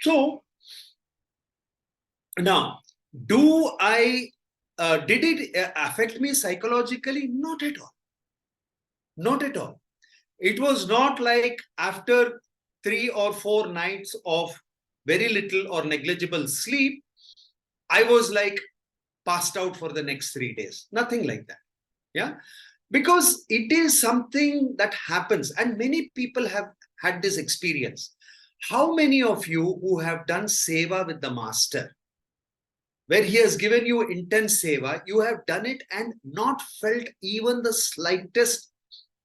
So now, did it affect me psychologically? Not at all. Not at all. It was not like after 3 or 4 nights of very little or negligible sleep, I was like passed out for the next 3 days. Nothing like that. Yeah. Because it is something that happens, and many people have had this experience. How many of you who have done seva with the master, where he has given you intense seva, you have done it and not felt even the slightest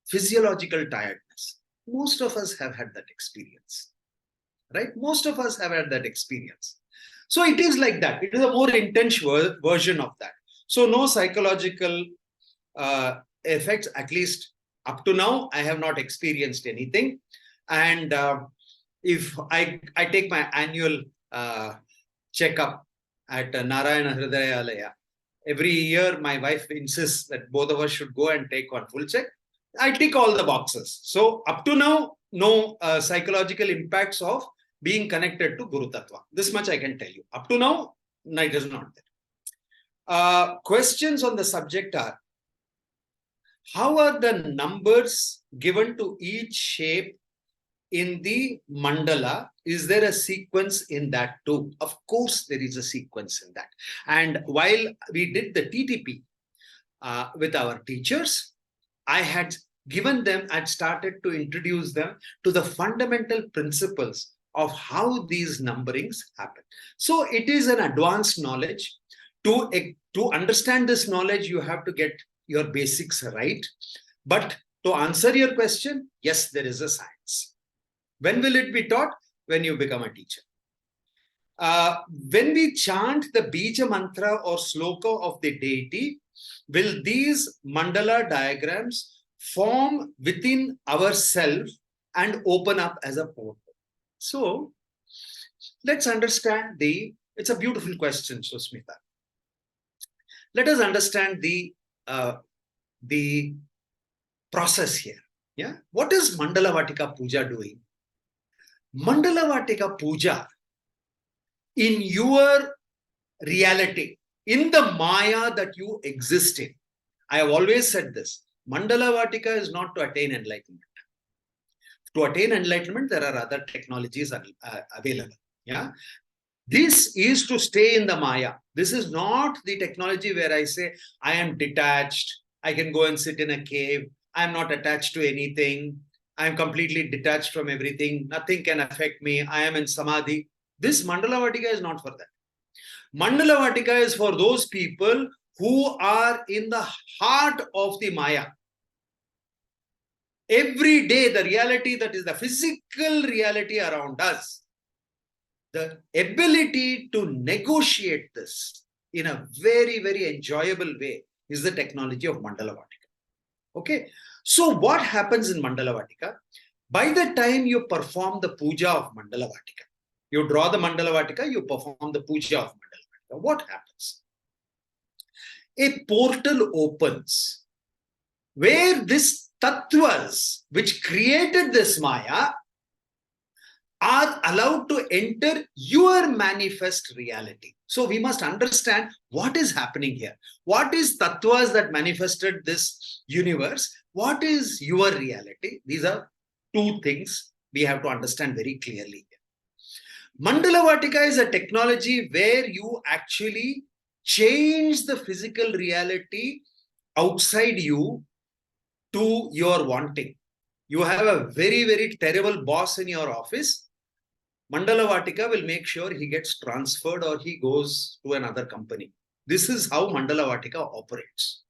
physiological tiredness? Most of us have had that experience, right? Most of us have had that experience. So it is like that. It is a more intense version of that. So no psychological effects, at least up to now, I have not experienced anything. And if I take my annual checkup at Narayana Hridayalaya, every year my wife insists that both of us should go and take one full check. I tick all the boxes. So up to now, no psychological impacts of being connected to Guru Tattva. This much I can tell you. Up to now, no, it is not there. Questions on the subject are, how are the numbers given to each shape in the mandala? Is there a sequence in that too? Of course, there is a sequence in that. And while we did the TTP with our teachers, I had given them, I'd started to introduce them to the fundamental principles of how these numberings happen. So it is an advanced knowledge. To understand this knowledge, you have to get your basics right. But to answer your question, yes, there is a science. When will it be taught? When you become a teacher. When we chant the Bija mantra or sloka of the deity, will these mandala diagrams form within ourselves and open up as a portal? So let's understand it's a beautiful question, Susmita. Let us understand the process here. Yeah. What is Mandala Vaatika Puja doing? Mandala Vaatika Puja, in your reality, in the Maya that you exist in, I have always said this, Mandala Vaatika is not to attain enlightenment. To attain enlightenment, there are other technologies available. Yeah. This is to stay in the Maya. This is not the technology where I say, I am detached. I can go and sit in a cave. I am not attached to anything. I am completely detached from everything. Nothing can affect me. I am in Samadhi. This Mandala Vaatika is not for that. Mandala Vaatika is for those people who are in the heart of the Maya. Every day, the reality that is the physical reality around us, the ability to negotiate this in a very, very enjoyable way is the technology of Mandala Vaatika. Okay. So what happens in Mandala Vaatika? By the time you perform the puja of Mandala Vaatika, you draw the Mandala Vaatika, you perform the puja of Mandala Vaatika, what happens? A portal opens where these tattvas which created this Maya are allowed to enter your manifest reality. So we must understand what is happening here. What is tattvas that manifested this universe? What is your reality? These are two things we have to understand very clearly here. Mandala Vaatika is a technology where you actually change the physical reality outside you to your wanting. You have a very, very terrible boss in your office. Mandala Vaatika will make sure he gets transferred or he goes to another company. This is how Mandala Vaatika operates.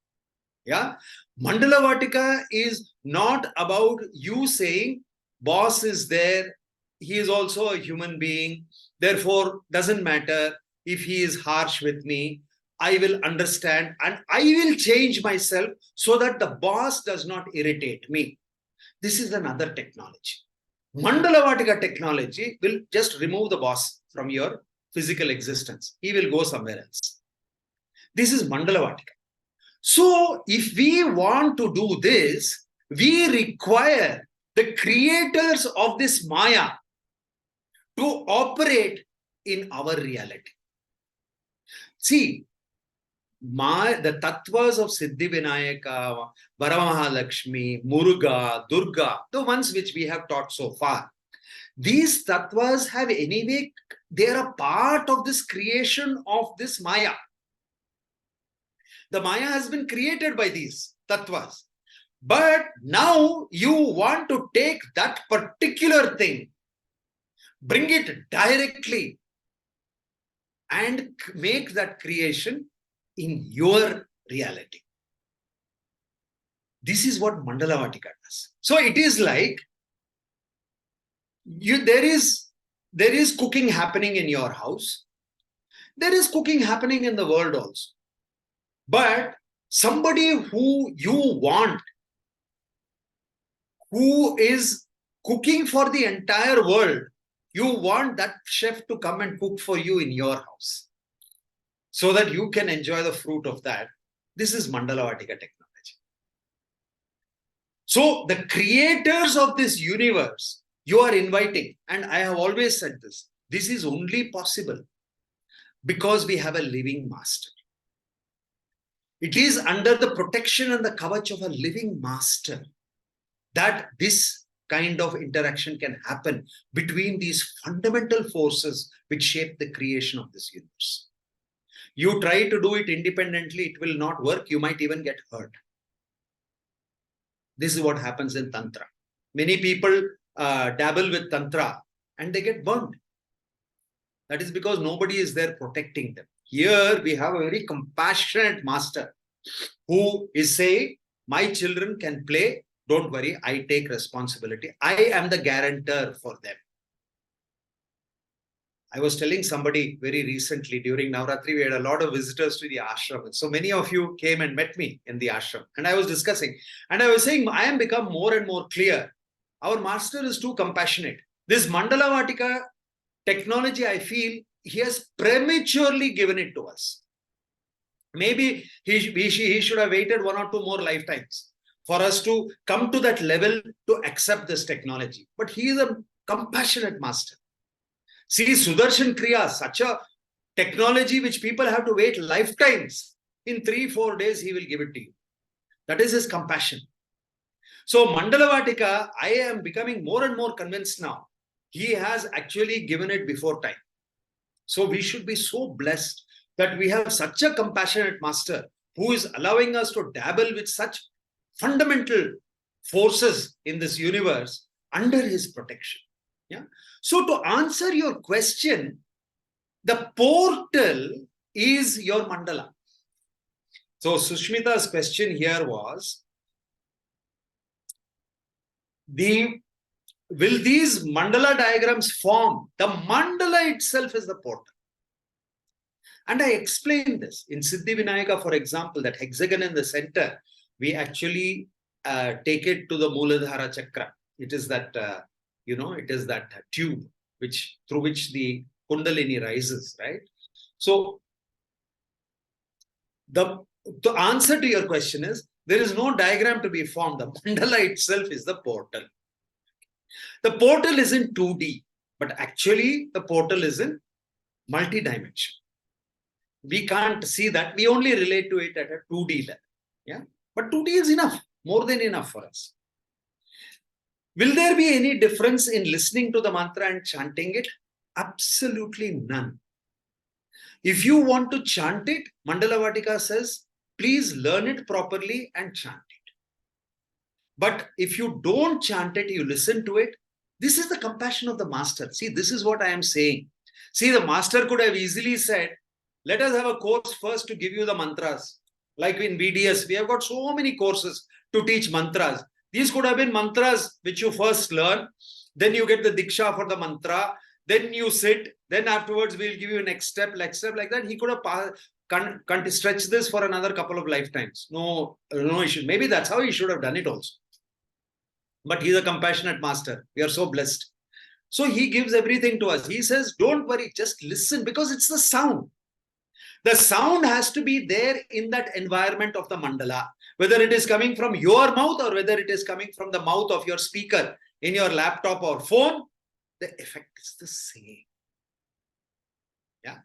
Yeah. Mandala Vaatika is not about you saying, boss is there, he is also a human being, therefore doesn't matter if he is harsh with me, I will understand and I will change myself so that the boss does not irritate me. This is another technology. Mandala Vaatika technology will just remove the boss from your physical existence. He will go somewhere else. This is Mandala Vaatika. So if we want to do this, we require the creators of this Maya to operate in our reality. See, the tattvas of Siddhi Vinayaka, Varamahalakshmi, Muruga, Durga, the ones which we have taught so far, these tattvas have anyway, they are a part of this creation of this Maya. The Maya has been created by these tattvas. But now you want to take that particular thing, bring it directly, and make that creation in your reality. This is what Mandala Vaatika does. So it is like there is cooking happening in your house. There is cooking happening in the world also. But somebody who you want, who is cooking for the entire world, you want that chef to come and cook for you in your house so that you can enjoy the fruit of that. This is Mandala Vaatika technology. So the creators of this universe, you are inviting, and I have always said this is only possible because we have a living master. It is under the protection and the kavach of a living master that this kind of interaction can happen between these fundamental forces which shape the creation of this universe. You try to do it independently, it will not work. You might even get hurt. This is what happens in Tantra. Many people dabble with Tantra and they get burned. That is because nobody is there protecting them. Here we have a very compassionate master who is saying, my children can play, don't worry, I take responsibility. I am the guarantor for them. I was telling somebody very recently during Navratri, we had a lot of visitors to the ashram. And so many of you came and met me in the ashram. And I was discussing. And I was saying, I am become more and more clear. Our master is too compassionate. This Mandala Vaatika technology, I feel, he has prematurely given it to us. Maybe he should have waited 1 or 2 more lifetimes for us to come to that level to accept this technology. But he is a compassionate master. See, Sudarshan Kriya, such a technology which people have to wait lifetimes. In 3-4 days, he will give it to you. That is his compassion. So Mandala Vaatika, I am becoming more and more convinced now. He has actually given it before time. So we should be so blessed that we have such a compassionate master who is allowing us to dabble with such fundamental forces in this universe under his protection. Yeah. So to answer your question, the portal is your mandala. So Sushmita's question here was, will these mandala diagrams form? The mandala itself is the portal. And I explained this. In Siddhi Vinayaka, for example, that hexagon in the center, we actually take it to the Mooladhara Chakra. It is that, it is that tube through which the Kundalini rises, right? So the answer to your question is, there is no diagram to be formed. The mandala itself is the portal. The portal is in 2D, but actually the portal is in multi-dimension. We can't see that. We only relate to it at a 2D level. Yeah? But 2D is enough, more than enough for us. Will there be any difference in listening to the mantra and chanting it? Absolutely none. If you want to chant it, Mandala Vaatika says, please learn it properly and chant it. But if you don't chant it, you listen to it. This is the compassion of the master. See, this is what I am saying. See, the master could have easily said, let us have a course first to give you the mantras. Like in BDS, we have got so many courses to teach mantras. These could have been mantras which you first learn. Then you get the diksha for the mantra. Then you sit. Then afterwards, we'll give you next step like that. He could have stretched this for another couple of lifetimes. No issue. Maybe that's how he should have done it also. But he's a compassionate master. We are so blessed. So he gives everything to us. He says, don't worry, just listen, because it's the sound. The sound has to be there in that environment of the mandala, whether it is coming from your mouth or whether it is coming from the mouth of your speaker in your laptop or phone. the effect is the same. Yeah.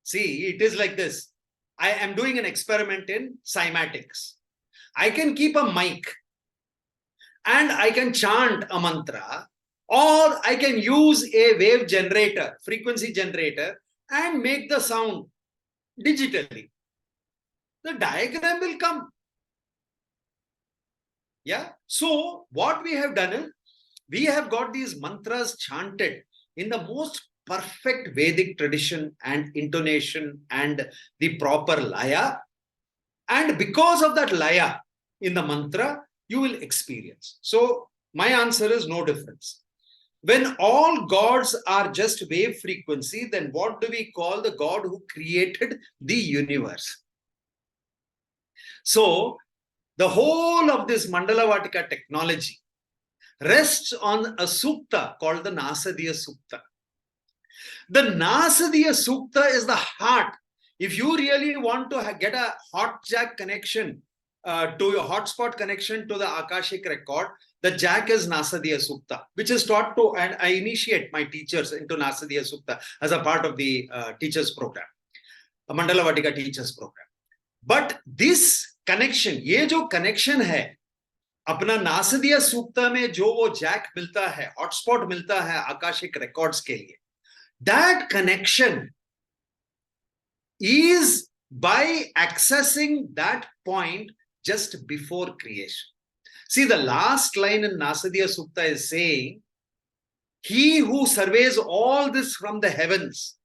See, it is like this. I am doing an experiment in cymatics. I can keep a mic and I can chant a mantra, or I can use a wave generator, frequency generator, and make the sound digitally. The diagram will come. Yeah. So what we have done is, we have got these mantras chanted in the most perfect Vedic tradition and intonation and the proper laya. And because of that laya in the mantra, you will experience. So my answer is no difference. When all gods are just wave frequency, then what do we call the God who created the universe? So the whole of this Mandala Vaatika technology rests on a sukta called the Nasadiya Sukta. The Nasadiya Sukta is the heart. If you really want to get a hot jack connection to your hotspot connection to the Akashic record, the jack is Nasadiya Sukta, which is taught to, and I initiate my teachers into Nasadiya Sukta as a part of the teachers program, a Mandala Vaatika teachers program. But this connection, ये जो connection है, अपना नासदिया सूक्ता में जो वो Jack मिलता है, hotspot मिलता है आकाशिक रिकॉर्ड्स के लिए, that connection is by accessing that point just before creation. See, the last line in Nasadiya Sukta is saying, he who surveys all this from the heavens,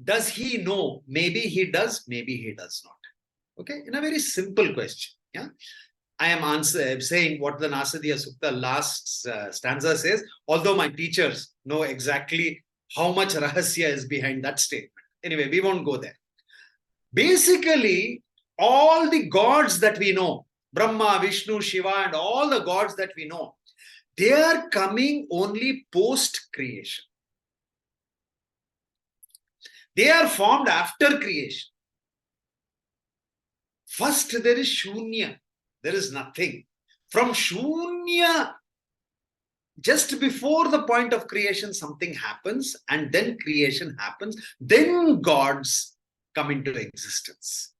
does he know? Maybe he does, maybe he does not. Okay, in a very simple question. Yeah, I am saying what the Nasadiya Sukta last stanza says, although my teachers know exactly how much rahasya is behind that statement. Anyway, we won't go there. Basically, all the gods that we know, Brahma, Vishnu, Shiva, and all the gods that we know, they are coming only post-creation. They are formed after creation. First, there is Shunya. There is nothing. From Shunya, just before the point of creation, something happens, and then creation happens. Then gods come into existence.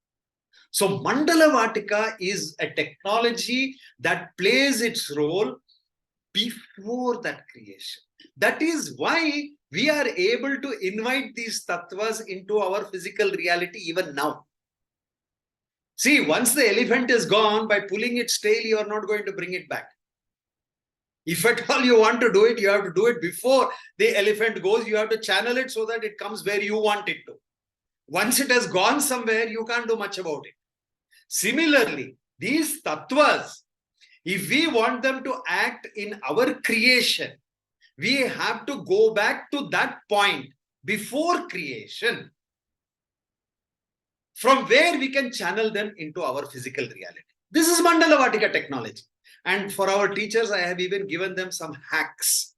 So Mandala Vaatika is a technology that plays its role before that creation. That is why we are able to invite these tattvas into our physical reality even now. See, once the elephant is gone, by pulling its tail, you are not going to bring it back. If at all you want to do it, you have to do it before the elephant goes. You have to channel it so that it comes where you want it to. Once it has gone somewhere, you can't do much about it. Similarly, these tattvas, if we want them to act in our creation, we have to go back to that point before creation, from where we can channel them into our physical reality. This is Mandala Vaatika technology. And for our teachers, I have even given them some hacks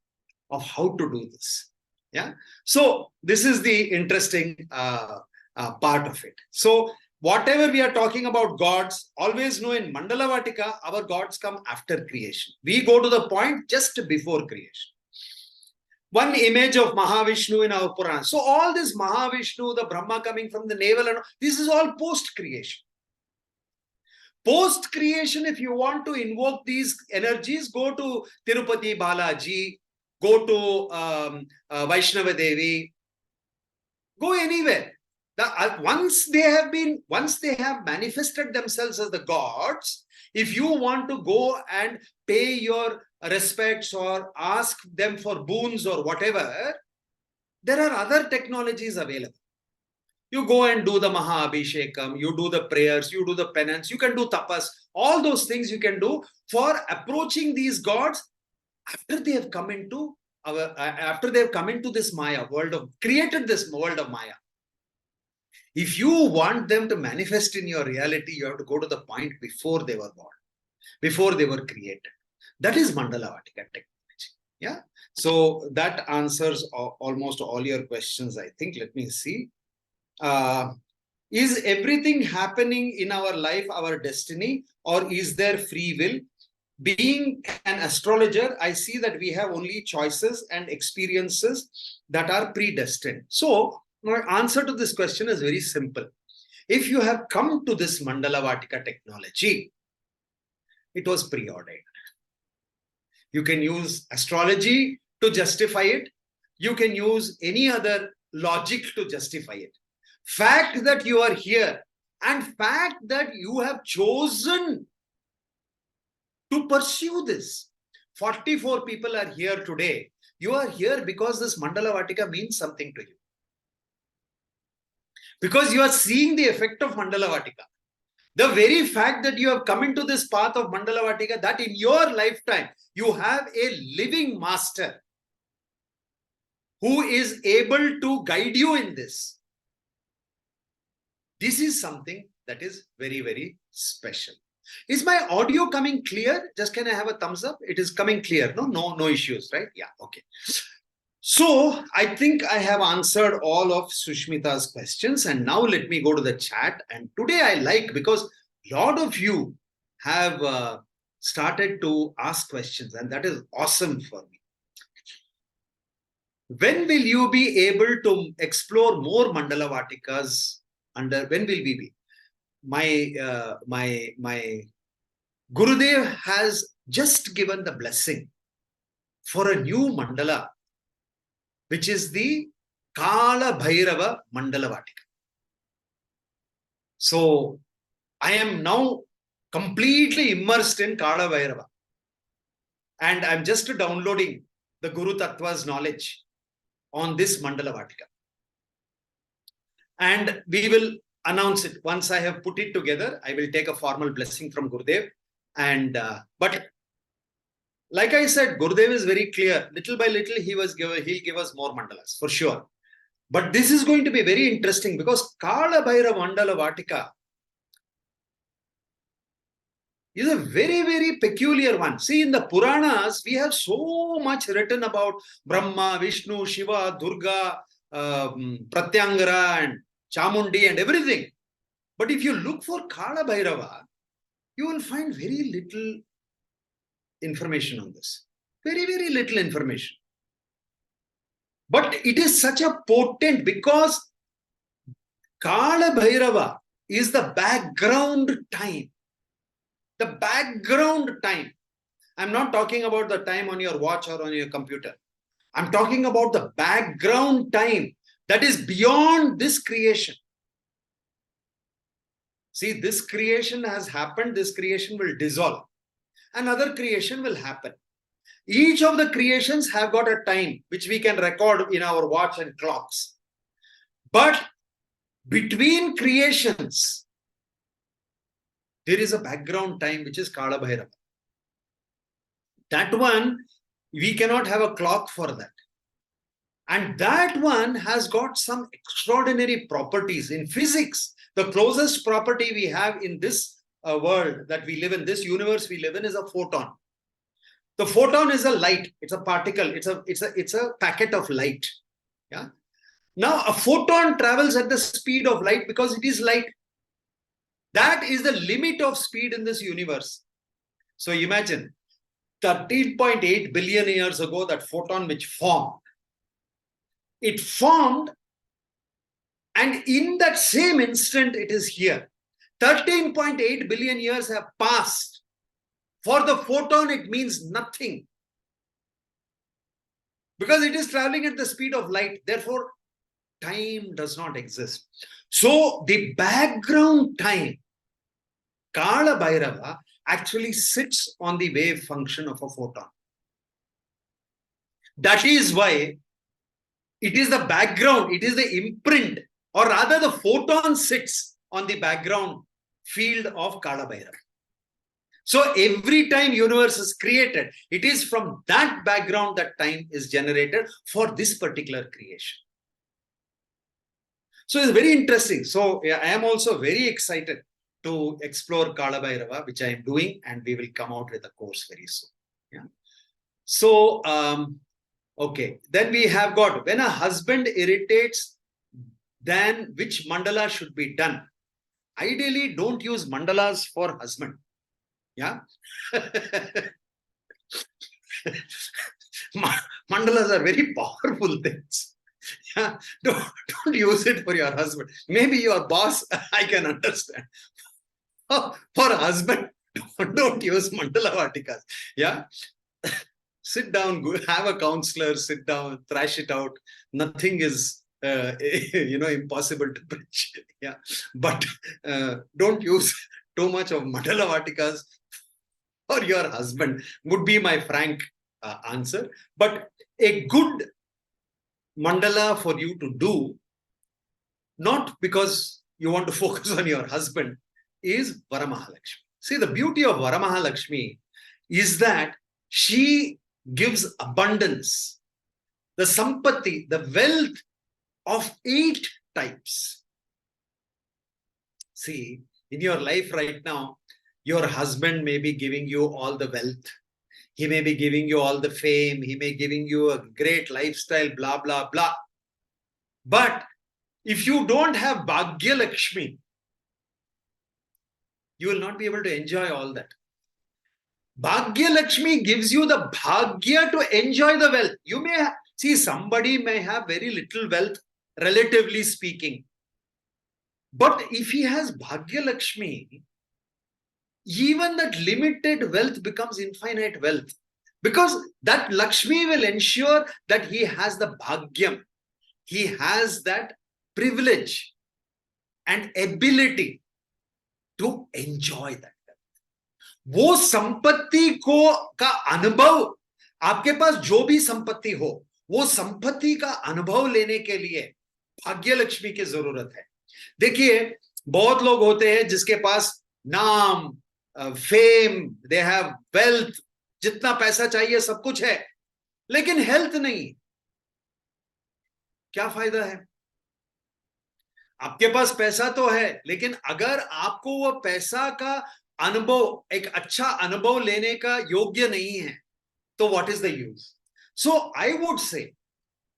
of how to do this. Yeah. So this is the interesting part of it. So whatever we are talking about gods, always know in Mandala Vaatika, our gods come after creation. We go to the point just before creation. One image of Mahavishnu in our Purana. So all this Mahavishnu, the Brahma coming from the navel, and this is all post-creation. Post-creation, if you want to invoke these energies, go to Tirupati Balaji, go to Vaishnava Devi, go anywhere. Once they have manifested themselves as the gods, if you want to go and pay your respects or ask them for boons or whatever, there are other technologies available. You go and do the Maha Abhishekam, you do the prayers, you do the penance, you can do tapas, all those things you can do for approaching these gods after they have come into this Maya world of, created this world of Maya. If you want them to manifest in your reality, you have to go to the point before they were born, before they were created. That is Mandala Vaatika technology. Yeah. So that answers almost all your questions, I think. Let me see. Is everything happening in our life our destiny, or is there free will? being an astrologer, I see that we have only choices and experiences that are predestined. So my answer to this question is very simple. If you have come to this Mandala Vaatika technology, it was preordained. You can use astrology to justify it. You can use any other logic to justify it. Fact that you are here and fact that you have chosen to pursue this. 44 people are here today. You are here because this Mandala Vaatika means something to you. Because you are seeing the effect of Mandala Vaatika. The very fact that you have come into this path of Mandala Vaatika, that in your lifetime, you have a living master who is able to guide you in this. This is something that is very, very special. Is my audio coming clear? Just can I have a thumbs up? It is coming clear. No issues, right? Yeah, okay. So I think I have answered all of Sushmita's questions, and now let me go to the chat. And today I like, because a lot of you have started to ask questions, and that is awesome for me. When will you be able to explore more Mandala Vaatikas? When will we be? My Gurudev has just given the blessing for a new mandala, which is the Kala Bhairava Mandala Vaatika. So I am now completely immersed in Kala Bhairava, and I'm just downloading the Guru Tattva's knowledge on this Mandala Vaatika. And we will announce it. Once I have put it together, I will take a formal blessing from Gurudev. And but like I said, Gurudev is very clear. Little by little, he'll give us more mandalas for sure. But this is going to be very interesting, because Kala Bhairava Mandala Vaatika is a very, very peculiar one. See, in the Puranas, we have so much written about Brahma, Vishnu, Shiva, Durga, Pratyangara, and Chamundi, and everything. But if you look for Kala Bhairava, you will find very little information on this. Very, very little information. But it is such a potent, because Kala Bhairava is the background time. The background time. I'm not talking about the time on your watch or on your computer. I'm talking about the background time that is beyond this creation. See, this creation has happened. This creation will dissolve. Another creation will happen. Each of the creations have got a time which we can record in our watch and clocks. But between creations, there is a background time which is Kala Bhairava. That one, we cannot have a clock for that. And that one has got some extraordinary properties in physics. The closest property we have in this world that we live in, this universe we live in, is a photon. The photon is a light. It's a particle. It's a packet of light. Yeah. Now a photon travels at the speed of light because it is light. That is the limit of speed in this universe. So imagine 13.8 billion years ago, that photon which formed. It formed, and in that same instant, it is here. 13.8 billion years have passed. For the photon, it means nothing, because it is traveling at the speed of light. Therefore, time does not exist. So the background time, Kala Bhairava, actually sits on the wave function of a photon. That is why it is the background, it is the imprint, or rather the photon sits on the background field of Kala Bhairava. So every time universe is created, it is from that background that time is generated for this particular creation. So it's very interesting. So I am also very excited to explore Kala Bhairava, which I am doing, and we will come out with a course very soon. Yeah. So, okay. Then we have got, when a husband irritates, then which mandala should be done? Ideally, don't use mandalas for husband. Yeah. Mandalas are very powerful things. Yeah. Don't use it for your husband. Maybe your boss, I can understand. For a husband, don't use mandala vatikas. Yeah. Sit down, go, have a counselor, sit down, thrash it out. Nothing is impossible to preach. Yeah. But don't use too much of mandala vatikas for your husband, would be my frank answer. But a good mandala for you to do, not because you want to focus on your husband, is Varamahalakshmi. See, the beauty of Varamahalakshmi is that she gives abundance, the sampatti, the wealth of 8 types. See, in your life right now, your husband may be giving you all the wealth. He may be giving you all the fame. He may be giving you a great lifestyle, blah, blah, blah. But if you don't have Bhagya Lakshmi, you will not be able to enjoy all that. Bhagya Lakshmi gives you the Bhagya to enjoy the wealth. You may see somebody may have very little wealth, relatively speaking. But if he has Bhagya Lakshmi, even that limited wealth becomes infinite wealth. Because that Lakshmi will ensure that he has the Bhagyam. He has that privilege and ability to enjoy that. वो संपत्ति को का अनुभव, आपके पास जो भी संपत्ति हो, वो संपत्ति का अनुभव लेने के लिए भाग्य लक्ष्मी की जरूरत है. देखिए, बहुत लोग होते हैं जिसके पास नाम, फेम, दे हैव वेल्थ, जितना पैसा चाहिए सब कुछ है, लेकिन हेल्थ नहीं. क्या फायदा है? आपके पास पैसा तो है, लेकिन अगर आपको वो पैसा का अनुभव, एक अच्छा अनुभव लेने का योग्य नहीं है, तो what is the use? So I would say,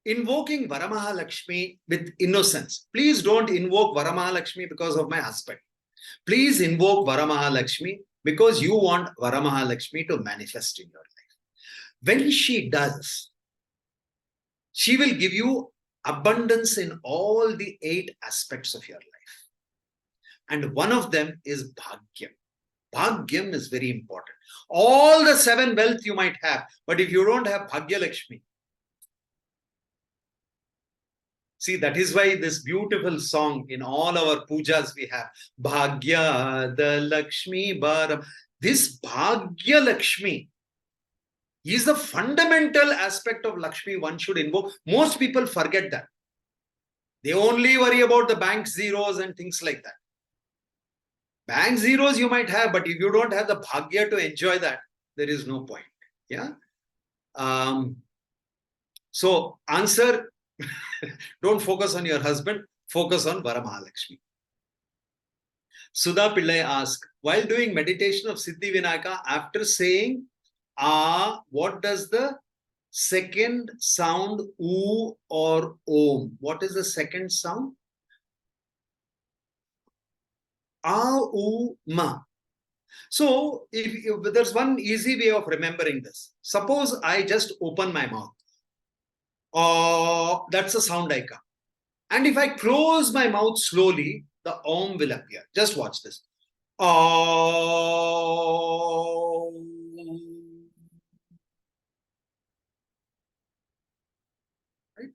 invoking Varamahalakshmi with innocence. Please don't invoke Varamahalakshmi because of my husband. Please invoke Varamahalakshmi because you want Varamahalakshmi to manifest in your life. When she does, she will give you abundance in all the 8 aspects of your life. And one of them is Bhagyam. Bhagyam is very important. All the 7 wealth you might have, but if you don't have Bhagya Lakshmi, see, that is why this beautiful song in all our pujas we have, Bhagya the Lakshmi Bharam. This Bhagya Lakshmi is the fundamental aspect of Lakshmi one should invoke. Most people forget that. They only worry about the bank zeros and things like that. Bank zeros you might have, but if you don't have the Bhagya to enjoy that, there is no point. Yeah. So answer, don't focus on your husband, focus on Varamahalakshmi. Sudha Pillai asked, while doing meditation of Siddhi Vinayaka, after saying what does the second sound oo or om? What is the second sound? Ma. So if there's one easy way of remembering this. Suppose I just open my mouth. That's a sound I come. And if I close my mouth slowly, the om will appear. Just watch this. Right?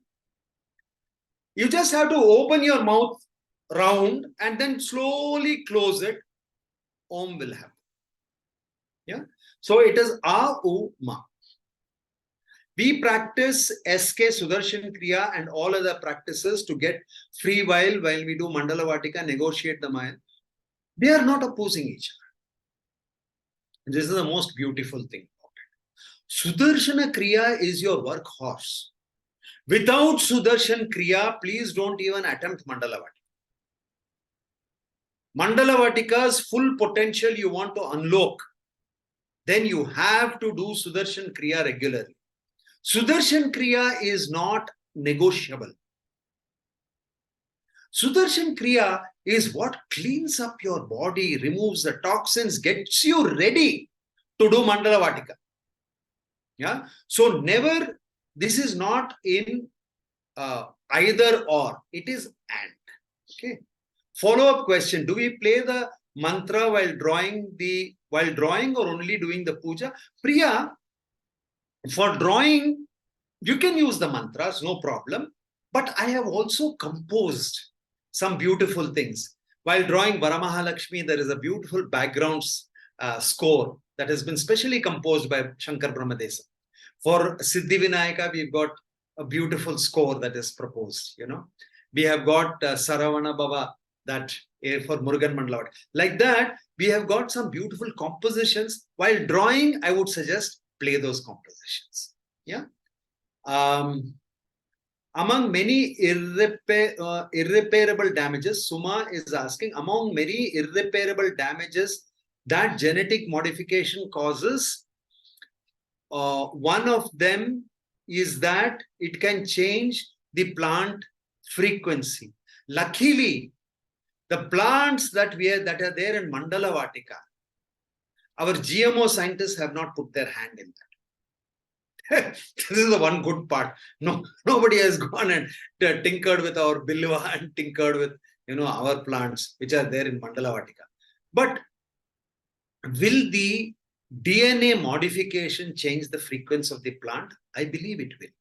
You just have to open your mouth round and then slowly close it. Om will happen. Yeah. So it is ma. We practice SK Sudarshan Kriya and all other practices to get free while we do Mandala Vaatika, negotiate the Maya. They are not opposing each other. This is the most beautiful thing about it. Sudarshana Kriya is your workhorse. Without Sudarshan Kriya, please don't even attempt Mandala Vaatika. Mandala Vaatika's full potential you want to unlock, then you have to do Sudarshan Kriya regularly. Sudarshan Kriya is not negotiable. Sudarshan Kriya is what cleans up your body, removes the toxins, gets you ready to do Mandala Vaatika. Yeah. So never, this is not in either or, it is and. Okay. Follow-up question: do we play the mantra while drawing or only doing the puja? Priya, for drawing, you can use the mantras, no problem. But I have also composed some beautiful things. While drawing Varamahalakshmi, there is a beautiful background score that has been specially composed by Shankar Brahmadesa. For Siddhi Vinayaka, we've got a beautiful score that is proposed. We have got Saravana Baba, that for Murugan Mandala. Like that, we have got some beautiful compositions. While drawing, I would suggest play those compositions. Yeah. Among many irreparable damages, Suma is asking, among many irreparable damages that genetic modification causes, one of them is that it can change the plant frequency. Luckily, the plants that are there in Mandala Vaatika, our GMO scientists have not put their hand in that. This is the one good part. No, nobody has gone and tinkered with our bilva and tinkered with our plants which are there in Mandala Vaatika. But will the DNA modification change the frequency of the plant? I believe it will.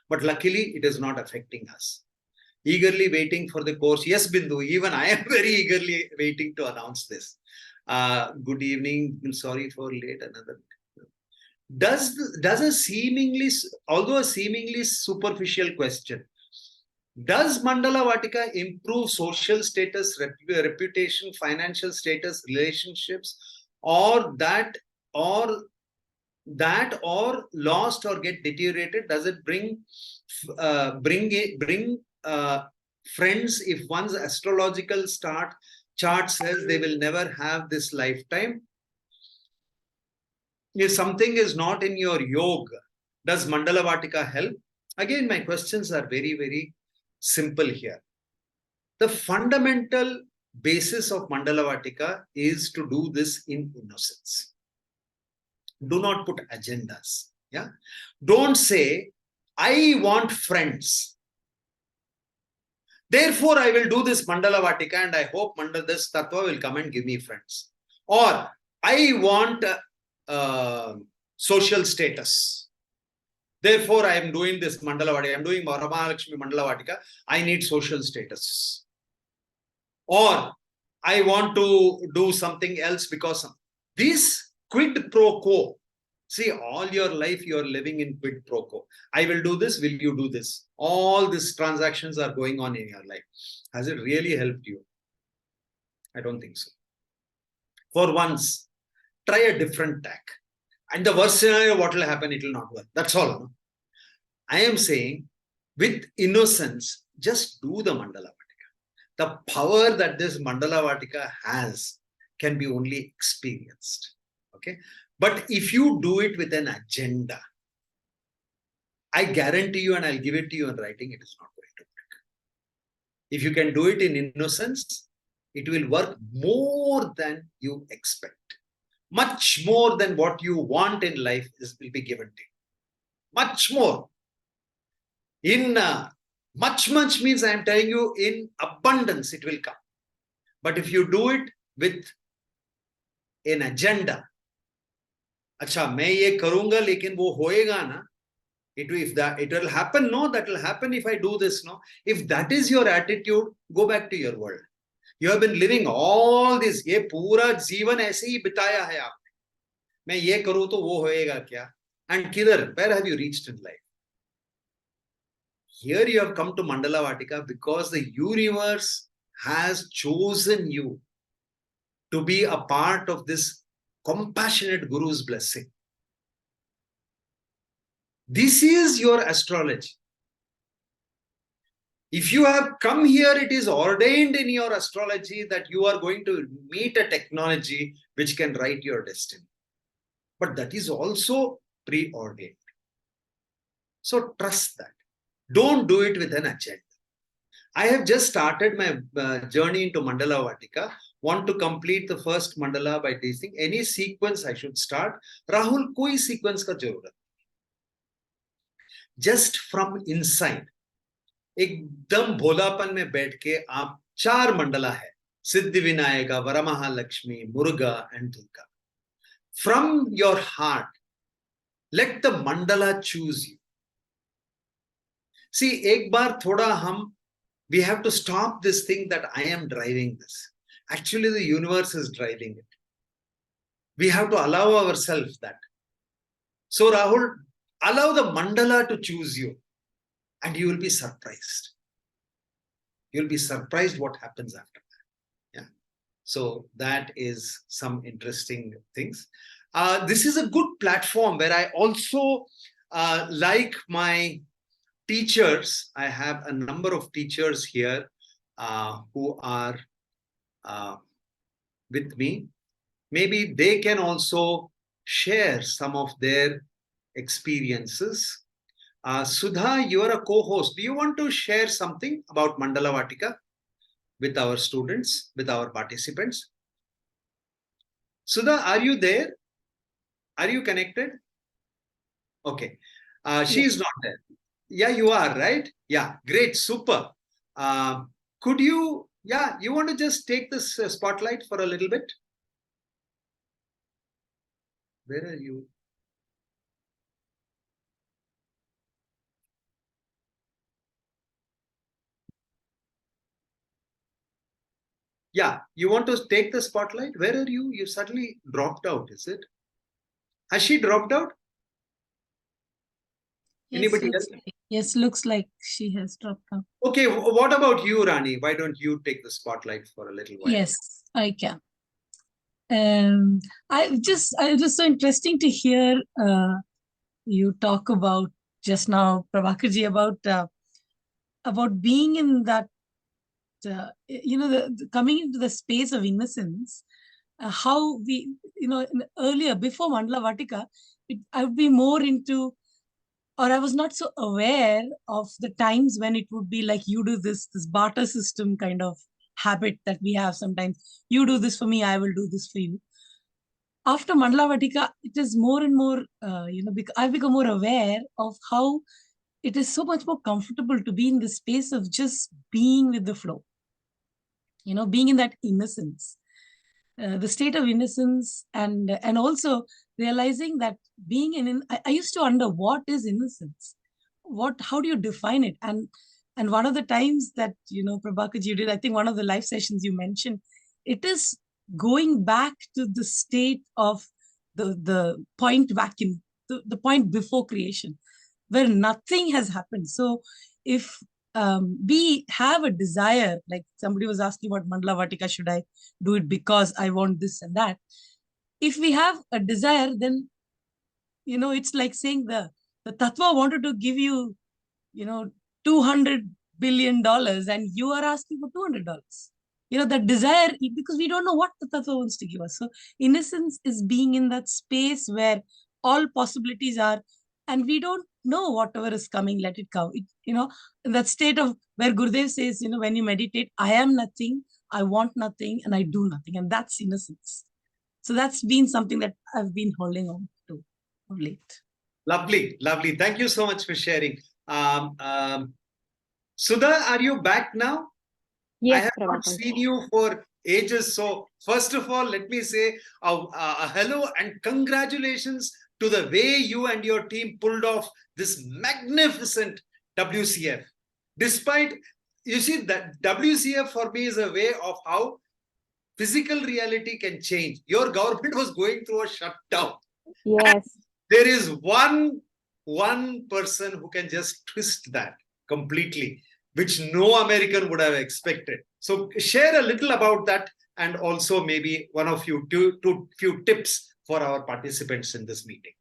But luckily, it is not affecting us. Eagerly waiting for the course. Yes, Bindu, even I am very eagerly waiting to announce this. Good evening. Sorry for late. Another. Although a seemingly superficial question, does Mandala Vaatika improve social status, reputation, financial status, relationships, or lost or get deteriorated? Does it bring friends if one's astrological chart says they will never have this lifetime? If something is not in your yoga, does Mandala Vaatika help? Again, my questions are very, very simple here. The fundamental basis of Mandala Vaatika is to do this in innocence. Do not put agendas. Yeah. Don't say, I want friends, therefore I will do this Mandala Vaatika and I hope this Tattva will come and give me friends. Or I want social status, therefore I am doing this Mandala Vaatika. I am doing Varamahalakshmi Mandala Vaatika. I need social status. Or I want to do something else because this quid pro quo. See, all your life you are living in quid pro quo. I will do this, will you do this? All these transactions are going on in your life. Has it really helped you? I don't think so. For once, try a different tack. And the worst scenario, what will happen? It will not work. That's all. No? I am saying, with innocence, just do the Mandala Vaatika. The power that this Mandala Vaatika has can be only experienced. Okay. But if you do it with an agenda, I guarantee you, and I'll give it to you in writing, it is not going to work. If you can do it in innocence, it will work more than you expect. Much more than what you want in life will be given to you. Much more. In much means I am telling you in abundance it will come. But if you do it with an agenda, अच्छा मैं ये करूंगा लेकिन वो होएगा ना, it will happen, no, that will happen if I do this, no. If that is your attitude, go back to your world. You have been living all this, ये पूरा जीवन ऐसे ही बिताया है आपने, मैं ये करूं तो वो होएगा क्या? And किधर, where have you reached in life? Here you have come to Mandala Vaatika because the universe has chosen you to be a part of this compassionate Guru's blessing. This is your astrology. If you have come here, it is ordained in your astrology that you are going to meet a technology which can write your destiny. But that is also preordained. So trust that. Don't do it with an agenda. I have just started my journey into Mandala Vaatika. Want to complete the first Mandala by tasting. Any sequence I should start. Rahul, koi sequence ka jarurat. Just from inside. एकदम भोलापन में बैठ के आप 4 मंडला है, Siddhi Vinayaka, Varamahalakshmi, Muruga and Durga. From your heart, let the mandala choose you. See, एक बार थोड़ा हम, we have to stop this thing that I am driving this. Actually, the universe is driving it. We have to allow ourselves that. So, Rahul, allow the mandala to choose you, and you will be surprised. You'll be surprised what happens after that. Yeah. So that is some interesting things. This is a good platform where I also like my teachers. I have a number of teachers here who are with me. Maybe they can also share some of their experiences. Sudha, you are a co-host. Do you want to share something about Mandala Vaatika with our students, with our participants? Sudha, are you there? Are you connected? Okay. She is not there. Yeah, you are, right? Yeah, great, super. Could you, you want to just take this spotlight for a little bit? Where are you? Yeah, you want to take the spotlight? Where are you? You suddenly dropped out, is it? Has she dropped out? Yes, Anybody else? Yes, looks like she has dropped out. Okay, what about you, Rani? Why don't you take the spotlight for a little while? Yes, I can. It was so interesting to hear you talk about just now, Prabhakarji, about being in that, coming into the space of innocence. How we, earlier, before Mandala Vaatika, I would be more into, or I was not so aware of the times when it would be like, you do this barter system kind of habit that we have sometimes. You do this for me, I will do this for you. After Mandala Vaatika, it is more and more, I've become more aware of how it is so much more comfortable to be in the space of just being with the flow, being in that innocence. The state of innocence, and also realizing that being in, I used to wonder, what is innocence? How do you define it? And one of the times that, Prabhakar, you did, I think one of the live sessions you mentioned, it is going back to the state of the point vacuum, the point before creation, where nothing has happened. So if we have a desire, like somebody was asking about Mandala Vaatika, should I do it because I want this and that? If we have a desire, then, it's like saying the Tattva wanted to give you, $200 billion and you are asking for $200. That desire, because we don't know what the Tattva wants to give us. So innocence is being in that space where all possibilities are, and we don't know whatever is coming, let it come. In that state of where Gurudev says, when you meditate, I am nothing, I want nothing, and I do nothing. And that's innocence. So that's been something that I've been holding on to of late. Lovely, lovely. Thank you so much for sharing. Sudha, are you back now? Yes, I have not seen you for ages. So first of all, let me say a hello and congratulations to the way you and your team pulled off this magnificent WCF. Despite, you see, that WCF for me is a way of how physical reality can change. Your government was going through a shutdown. Yes. And there is one person who can just twist that completely, which no American would have expected. So share a little about that, and also maybe one of you few tips for our participants in this meeting.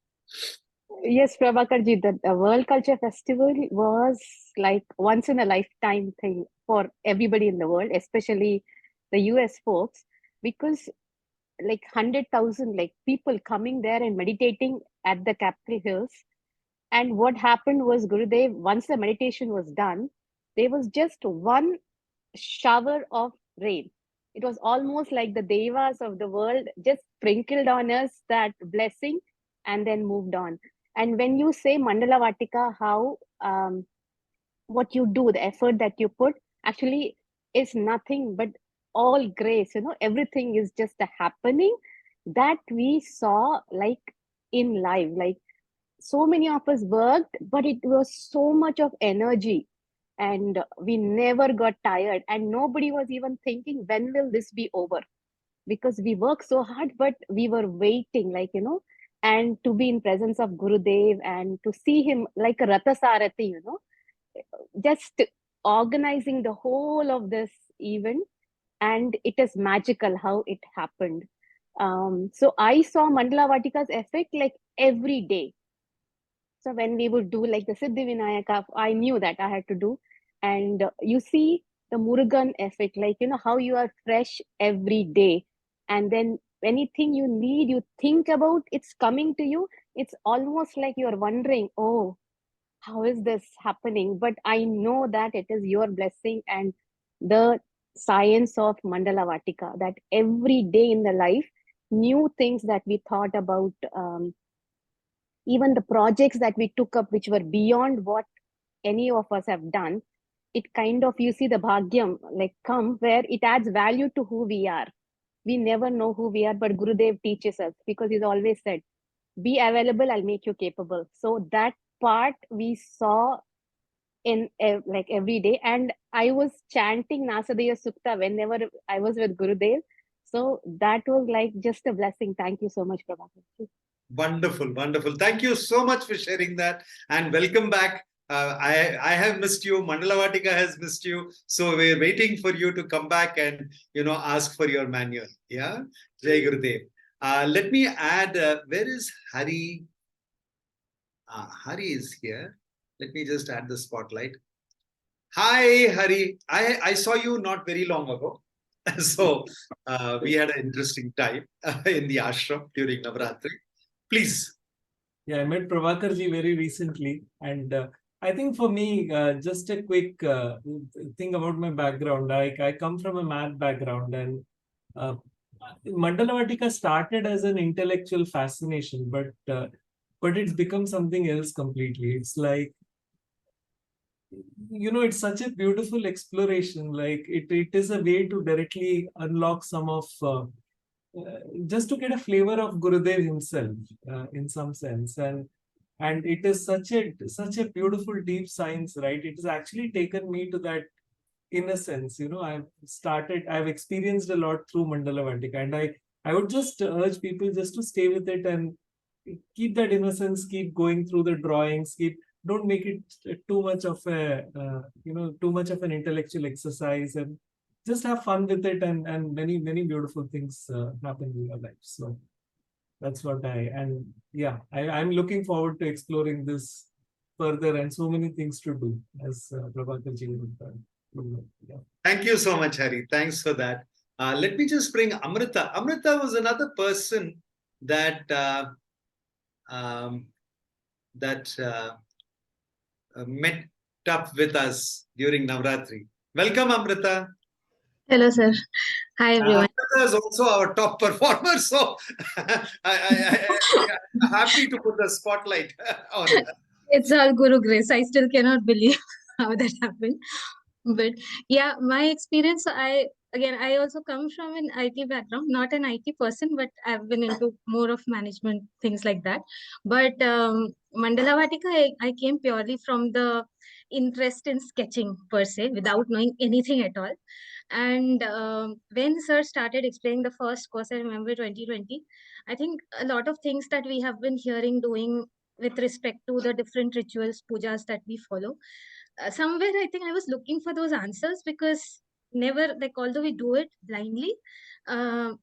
Yes, Prabhakarji, the World Culture Festival was like once in a lifetime thing for everybody in the world, especially the US folks, because like 100,000 like people coming there and meditating at the Capitol Hills. And what happened was Gurudev, once the meditation was done, there was just one shower of rain. It was almost like the devas of the world just sprinkled on us that blessing and then moved on. And when you say Mandala Vatika, how what you do, the effort that you put actually is nothing but all grace, everything is just a happening that we saw like in live. Like so many of us worked, but it was so much of energy and we never got tired and nobody was even thinking when will this be over, because we worked so hard but we were waiting, like and to be in presence of Gurudev and to see him like a Ratha Sarathi, just organizing the whole of this event. And it is magical how it happened. So I saw Mandala Vatika's effect like every day. So when we would do like the Siddhi Vinayaka, I knew that I had to do. And you see the Murugan effect, like, how you are fresh every day. And then anything you need, you think about, it's coming to you. It's almost like you're wondering, oh, how is this happening? But I know that it is your blessing and the science of Mandala Vatika, that every day in the life, new things that we thought about, even the projects that we took up, which were beyond what any of us have done, it kind of, you see the bhagyam like come where it adds value to who we are. We never know who we are, but Gurudev teaches us because he's always said, be available, I'll make you capable. So that part we saw in like every day. And I was chanting Nasadaya Sukta whenever I was with Gurudev. So that was like just a blessing. Thank you so much, Prabhakar. Wonderful, wonderful. Thank you so much for sharing that, and welcome back. I have missed you. Mandala Vatika has missed you. So we're waiting for you to come back and ask for your manual. Yeah, Jai Gurudev. Let me add. Where is Hari? Hari is here. Let me just add the spotlight. Hi, Hari. I saw you not very long ago. So we had an interesting time in the ashram during Navratri. Please. Yeah, I met Prabhakar ji very recently, and I think for me, just a quick thing about my background. I come from a math background, and Mandala Vatika started as an intellectual fascination, but it's become something else completely. It's like, it's such a beautiful exploration. Like it is a way to directly unlock some of just to get a flavor of Gurudev himself, in some sense, and it is such a beautiful deep science, right? It has actually taken me to that innocence. I've experienced a lot through Mandala Vatika, and I would just urge people just to stay with it and keep that innocence, keep going through the drawings, don't make it too much of too much of an intellectual exercise, and just have fun with it, and many beautiful things happen in your life. So that's what I'm looking forward to exploring this further, and so many things to do, as Prabhakar ji would yeah. Thank you so much, Hari. Thanks for that. Let me just bring Amrita. Amrita was another person that met up with us during Navratri. Welcome, Amrita. Hello, sir. Hi, everyone. Amrita is also our top performer, so I'm happy to put the spotlight on her. It's all Guru Grace. I still cannot believe how that happened. But yeah, my experience, I also come from an IT background, not an IT person, but I've been into more of management, things like that. But Mandala Vatika, I came purely from the interest in sketching per se, without knowing anything at all. And when sir started explaining the first course, I remember 2020, I think a lot of things that we have been hearing, doing with respect to the different rituals, pujas that we follow, somewhere I think I was looking for those answers, because never, like, although we do it blindly, uh,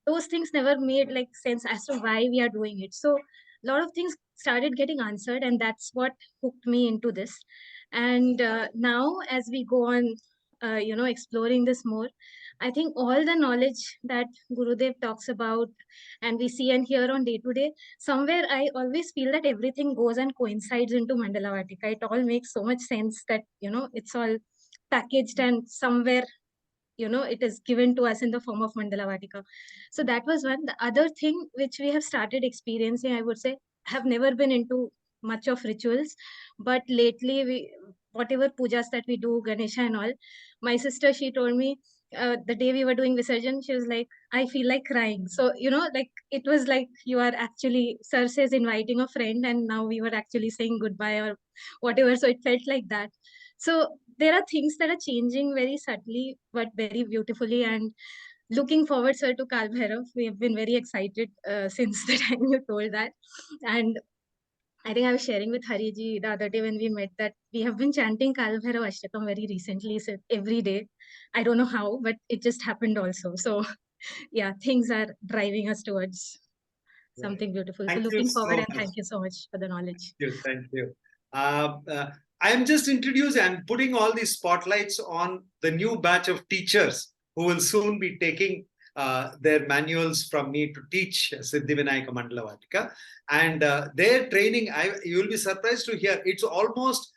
those things never made like sense as to why we are doing it. So a lot of things started getting answered, and that's what hooked me into this. And now as we go on exploring this more, I think all the knowledge that Gurudev talks about and we see and hear on day to day, somewhere I always feel that everything goes and coincides into Mandala Vatika. It all makes so much sense that it's all packaged and somewhere, it is given to us in the form of Mandala Vaatika. So that was one. The other thing which we have started experiencing, I would say, have never been into much of rituals, but lately whatever pujas that we do, Ganesha and all, my sister, she told me, the day we were doing Visarjan, she was like, I feel like crying. So, like it was like you are actually, sir says inviting a friend, and now we were actually saying goodbye or whatever. So it felt like that. So there are things that are changing very subtly, but very beautifully. And looking forward, sir, to Kal Bhairav. We have been very excited since the time you told that. And I think I was sharing with Hariji the other day when we met that we have been chanting Kal Bhairav Ashtakam very recently, so every day. I don't know how, but it just happened also. So yeah, things are driving us towards something beautiful. Thank so you looking forward, so and much. thank you so much for the knowledge. Thank you. I am just introducing and putting all these spotlights on the new batch of teachers who will soon be taking their manuals from me to teach Siddhivinayaka Mandala Vaatika. And their training, you will be surprised to hear, it's almost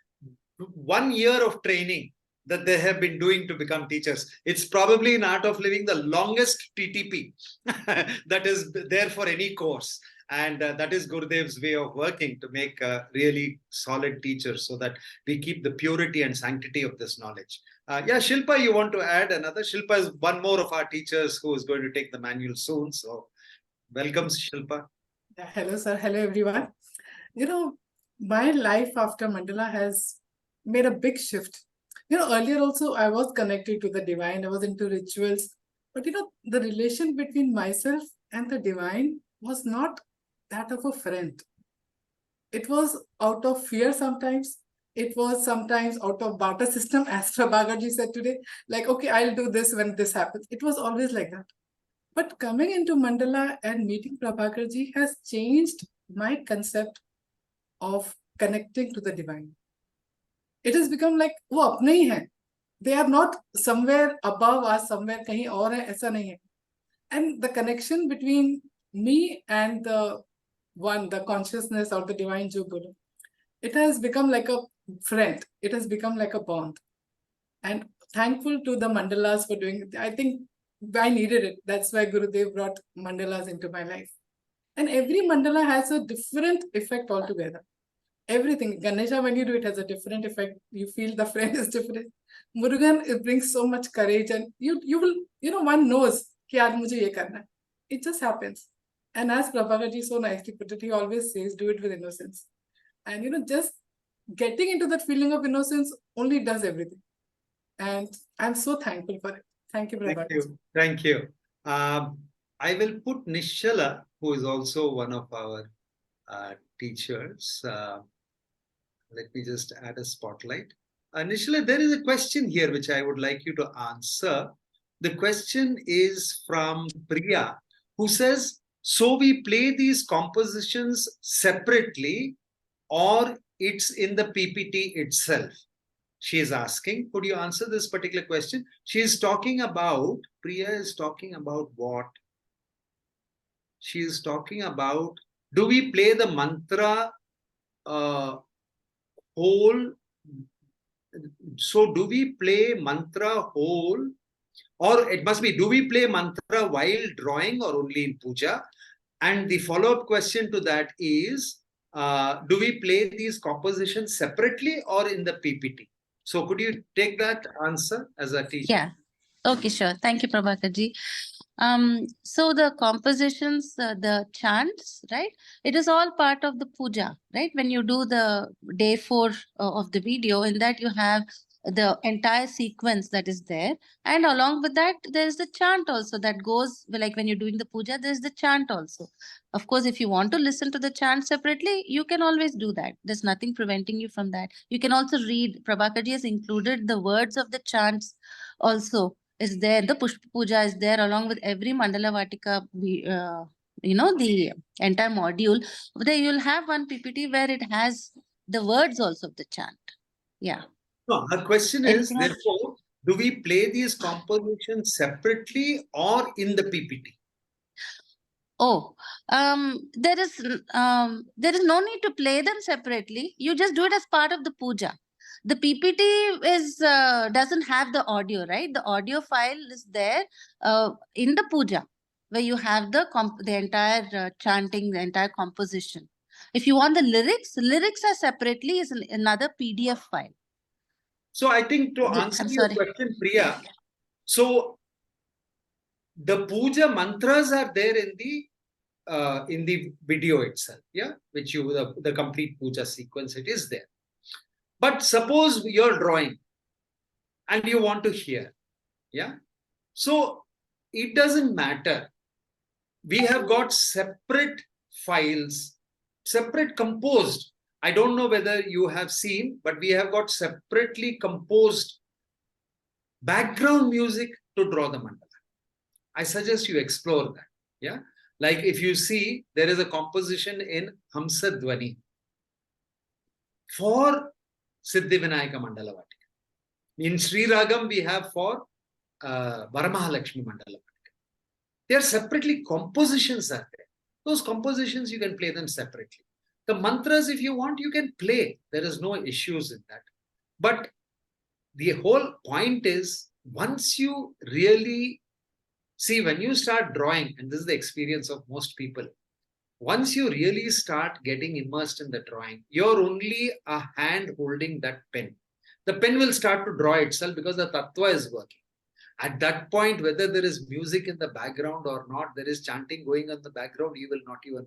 1 year of training that they have been doing to become teachers. It's probably in Art of Living the longest TTP that is there for any course. And that is Gurudev's way of working to make really solid teachers so that we keep the purity and sanctity of this knowledge. Yeah, Shilpa, you want to add another? Shilpa is one more of our teachers who is going to take the manual soon. So welcome, Shilpa. Yeah, hello, sir. Hello, everyone. My life after Mandala has made a big shift. Earlier also I was connected to the divine. I was into rituals. But, the relation between myself and the divine was not that of a friend. It was out of fear sometimes. It was sometimes out of barter system, as Prabhakarji said today. Like, okay, I'll do this when this happens. It was always like that. But coming into Mandala and meeting Prabhakarji has changed my concept of connecting to the divine. It has become like, वो अपने ही हैं. They are not somewhere above us, somewhere कहीं और है, ऐसा नहीं है. And the connection between me and the one, the consciousness or the divine जो बोलो, it has become like a friend. It has become like a bond. And thankful to the mandalas for doing it. I think I needed it. That's why Gurudev brought mandalas into my life. And every mandala has a different effect altogether. Everything. Ganesha, when you do it, has a different effect. You feel the friend is different. Murugan, it brings so much courage, and you will, one knows कि आज मुझे ये करना है. It just happens. And as Prabhakaji so nicely put it, he always says, do it with innocence. And just getting into that feeling of innocence only does everything. And I'm so thankful for it. Thank you, Prabhakaji. Thank you. I will put Nishala, who is also one of our teachers. Let me just add a spotlight. Nishala, there is a question here which I would like you to answer. The question is from Priya, who says, so we play these compositions separately or it's in the PPT itself? She is asking, could you answer this particular question? She is talking about, Priya is talking about what? She is talking about, do we play the mantra whole? So do we play mantra whole? Or it must be, do we play mantra while drawing or only in puja? And the follow-up question to that is, do we play these compositions separately or in the PPT? So could you take that answer as a teacher? Yeah. Okay, sure. Thank you, Prabhakarji. So the compositions, the chants, right? It is all part of the puja, right? When you do the day 4 of the video, in that you have the entire sequence that is there. And along with that, there is the chant also that goes, like when you're doing the puja, there's the chant also. Of course, if you want to listen to the chant separately, you can always do that. There's nothing preventing you from that. You can also read, Prabhakarji has included the words of the chants also is there. The Pushpa Puja is there along with every Mandala Vaatika, the entire module. There you'll have one PPT where it has the words also of the chant. Yeah. No, her question is, therefore, do we play these compositions separately or in the PPT? Oh, there is no need to play them separately. You just do it as part of the puja. The PPT is doesn't have the audio, right? The audio file is there in the puja, where you have the entire chanting, the entire composition. If you want the lyrics are separately is another PDF file. So I think to answer I'm your sorry. question, Priya, so the puja mantras are there in the video itself, yeah, which you the complete puja sequence, it is there. But suppose you're drawing and you want to hear, yeah, so it doesn't matter. We have got separate files, separate composed. I don't know whether you have seen, but we have got separately composed background music to draw the mandala. I suggest you explore that. Yeah. Like if you see, there is a composition in Hamsa Dwani for Siddhi Vinayaka Mandala Vaatika. In Sri Ragam, we have for Varamahalakshmi Mandala Vaatika. They are separately compositions are there. Those compositions, you can play them separately. The mantras, if you want, you can play. There is no issues in that. But the whole point is, once you really see, when you start drawing, and this is the experience of most people, once you really start getting immersed in the drawing, you're only a hand holding that pen. The pen will start to draw itself because the tattva is working. At that point, whether there is music in the background or not, there is chanting going on in the background, you will not even.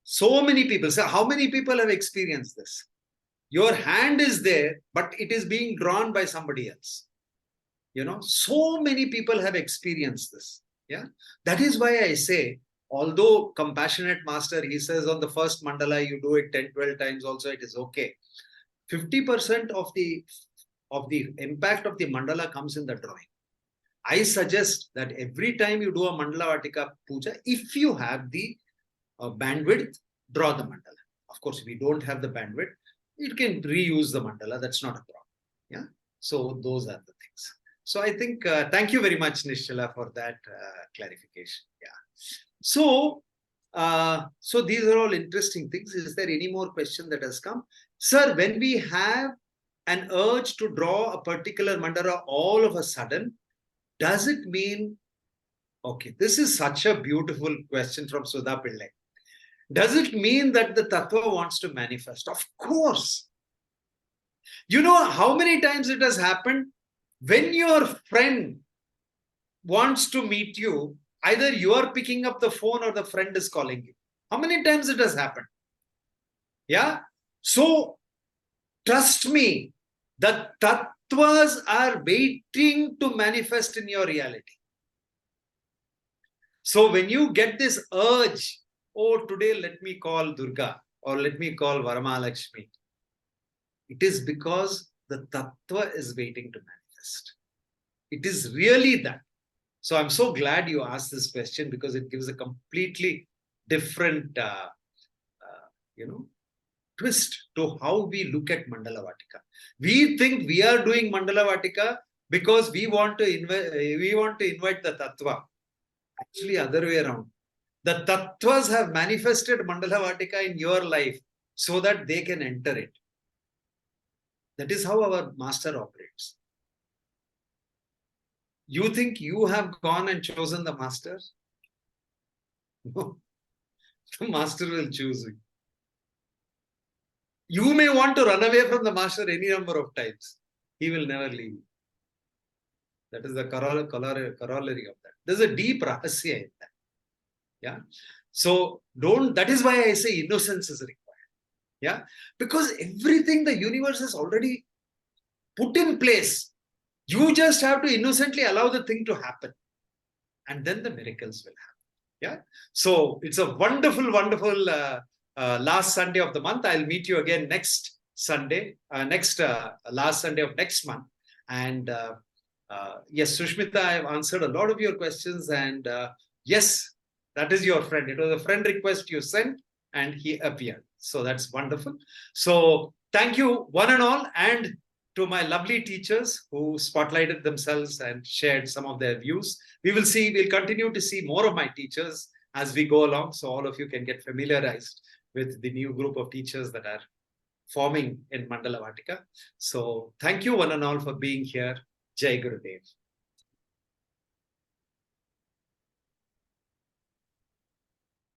So many people say, how many people have experienced this? Your hand is there, but it is being drawn by somebody else. You know, so many people have experienced this. Yeah, that is why I say, although compassionate master, he says on the first mandala, you do it 10, 12 times also, it is okay. 50% of the impact of the mandala comes in the drawing. I suggest that every time you do a Mandala Vaatika puja, if you have the bandwidth, draw the mandala. Of course, if you don't have the bandwidth, you can reuse the mandala. That's not a problem. Yeah. So those are the things. So I think, thank you very much, Nishala, for that clarification. Yeah. So, so these are all interesting things. Is there any more question that has come? Sir, when we have an urge to draw a particular mandala all of a sudden, does it mean, okay, this is such a beautiful question from Sudha Pillai. Does it mean that the tattva wants to manifest? Of course. You know how many times it has happened? When your friend wants to meet you, either you are picking up the phone or the friend is calling you. How many times it has happened? Yeah. So trust me, the tattvas are waiting to manifest in your reality. So when you get this urge, oh, today let me call Durga or let me call Varamahalakshmi, it is because the tattva is waiting to manifest. It is really that. So I'm so glad you asked this question because it gives a completely different, twist to how we look at Mandala Vaatika. We think we are doing Mandala Vaatika because we want to invite the tattva. Actually, other way around. The tattvas have manifested Mandala Vaatika in your life so that they can enter it. That is how our master operates. You think you have gone and chosen the master? No. The master will choose you. You may want to run away from the master any number of times. He will never leave you. That is the corollary of that. There's a deep rahasya in that. Yeah. So that is why I say innocence is required. Yeah. Because everything the universe has already put in place. You just have to innocently allow the thing to happen. And then the miracles will happen. Yeah. So it's a wonderful, wonderful last Sunday of the month. I'll meet you again next Sunday, last Sunday of next month. And yes, Sushmita, I've answered a lot of your questions. And yes, that is your friend. It was a friend request you sent and he appeared. So that's wonderful. So thank you one and all. And to my lovely teachers who spotlighted themselves and shared some of their views. We'll continue to see more of my teachers as we go along. So all of you can get familiarized with the new group of teachers that are forming in Mandala Vaatika. So thank you one and all for being here. Jai Gurudev.